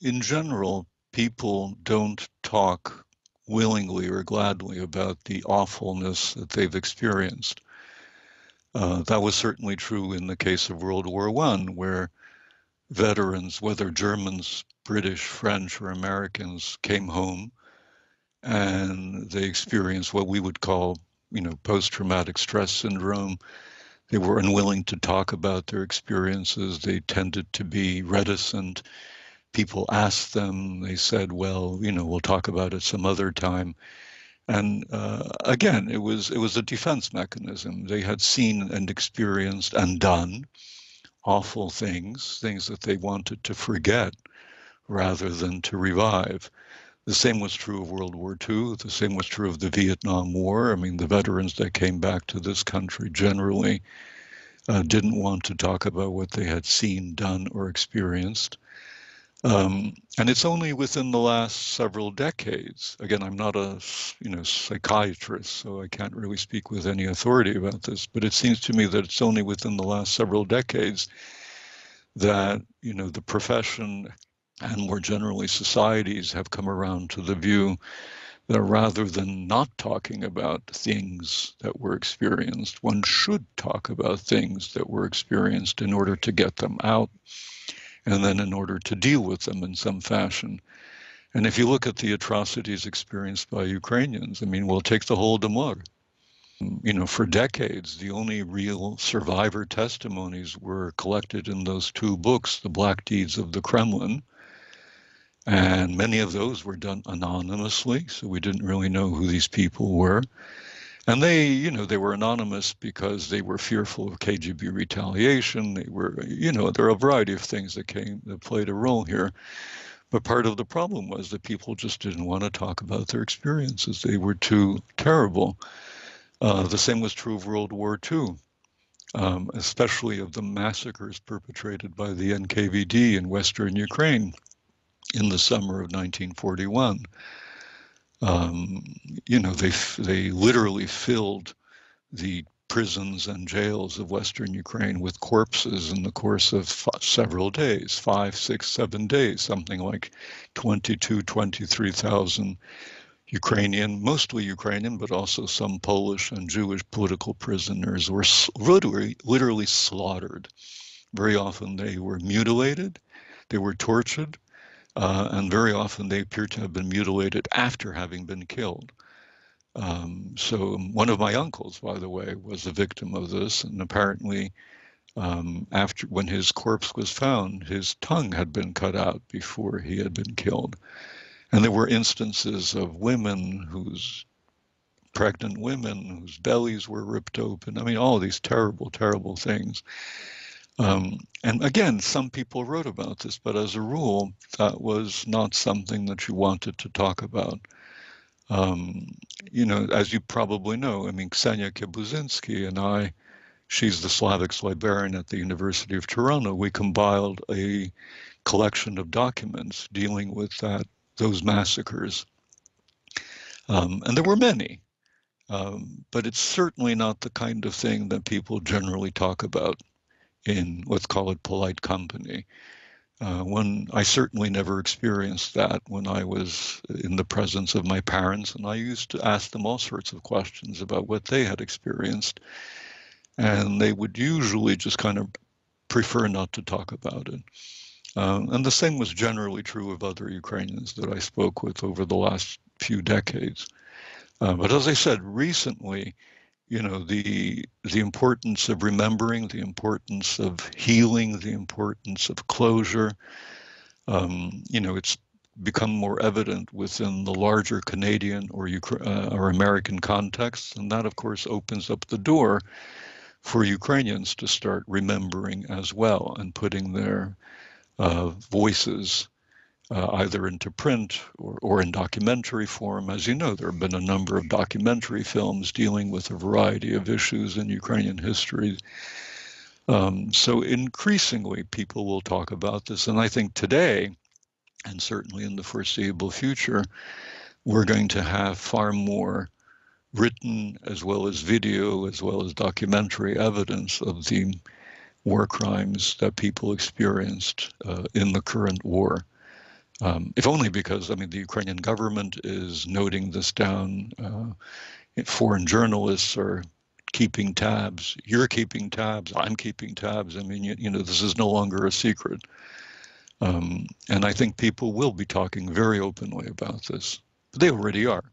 in general, people don't talk willingly or gladly about the awfulness that they've experienced. That was certainly true in the case of World War I, where veterans, whether Germans, British, French, or Americans, came home and they experienced what we would call, post-traumatic stress syndrome. They were unwilling to talk about their experiences. They tended to be reticent. People asked them, they said, well, we'll talk about it some other time. And again, it was a defense mechanism. They had seen and experienced and done awful things that they wanted to forget rather than to revive. The same was true of World War II. The same was true of the Vietnam War. I mean, the veterans that came back to this country generally didn't want to talk about what they had seen, done, or experienced. And it's only within the last several decades. Again, I'm not a psychiatrist, so I can't really speak with any authority about this, but it seems to me that it's only within the last several decades that, the profession and more generally societies have come around to the view that rather than not talking about things that were experienced, one should talk about things that were experienced in order to get them out and then in order to deal with them in some fashion. And if you look at the atrocities experienced by Ukrainians, we'll take the Holodomor. For decades, the only real survivor testimonies were collected in those two books, The Black Deeds of the Kremlin, and many of those were done anonymously, so we didn't really know who these people were. And they were anonymous because they were fearful of KGB retaliation. They were, there are a variety of things that played a role here. But part of the problem was that people just didn't want to talk about their experiences. They were too terrible. The same was true of World War II, especially of the massacres perpetrated by the NKVD in Western Ukraine in the summer of 1941. They literally filled the prisons and jails of Western Ukraine with corpses in the course of several days, 5, 6, 7 days, something like 23,000 Ukrainian, mostly Ukrainian, but also some Polish and Jewish political prisoners were literally slaughtered. Very often they were mutilated, they were tortured, and very often they appear to have been mutilated after having been killed. So one of my uncles, by the way, was a victim of this, and apparently when his corpse was found, his tongue had been cut out before he had been killed. And there were instances of pregnant women whose bellies were ripped open. All these terrible, terrible things. And again, some people wrote about this, but as a rule, that was not something that you wanted to talk about. As you probably know, Ksenia Kibuzinski and I, she's the Slavics librarian at the University of Toronto, we compiled a collection of documents dealing with those massacres. And there were many, but it's certainly not the kind of thing that people generally talk about in, let's call it, polite company. I certainly never experienced that when I was in the presence of my parents, and I used to ask them all sorts of questions about what they had experienced, and they would usually just kind of prefer not to talk about it. And the same was generally true of other Ukrainians that I spoke with over the last few decades. But as I said, recently, the importance of remembering, the importance of healing, the importance of closure, it's become more evident within the larger Canadian or American context. And that, of course, opens up the door for Ukrainians to start remembering as well and putting their voices either into print or in documentary form. As you know, there have been a number of documentary films dealing with a variety of issues in Ukrainian history. So increasingly, people will talk about this. And I think today, and certainly in the foreseeable future, we're going to have far more written as well as video, as well as documentary evidence of the war crimes that people experienced in the current war. if only because, I mean, the Ukrainian government is noting this down. Foreign journalists are keeping tabs. You're keeping tabs. I'm keeping tabs. I mean, you know, this is no longer a secret. And I think people will be talking very openly about this. They already are.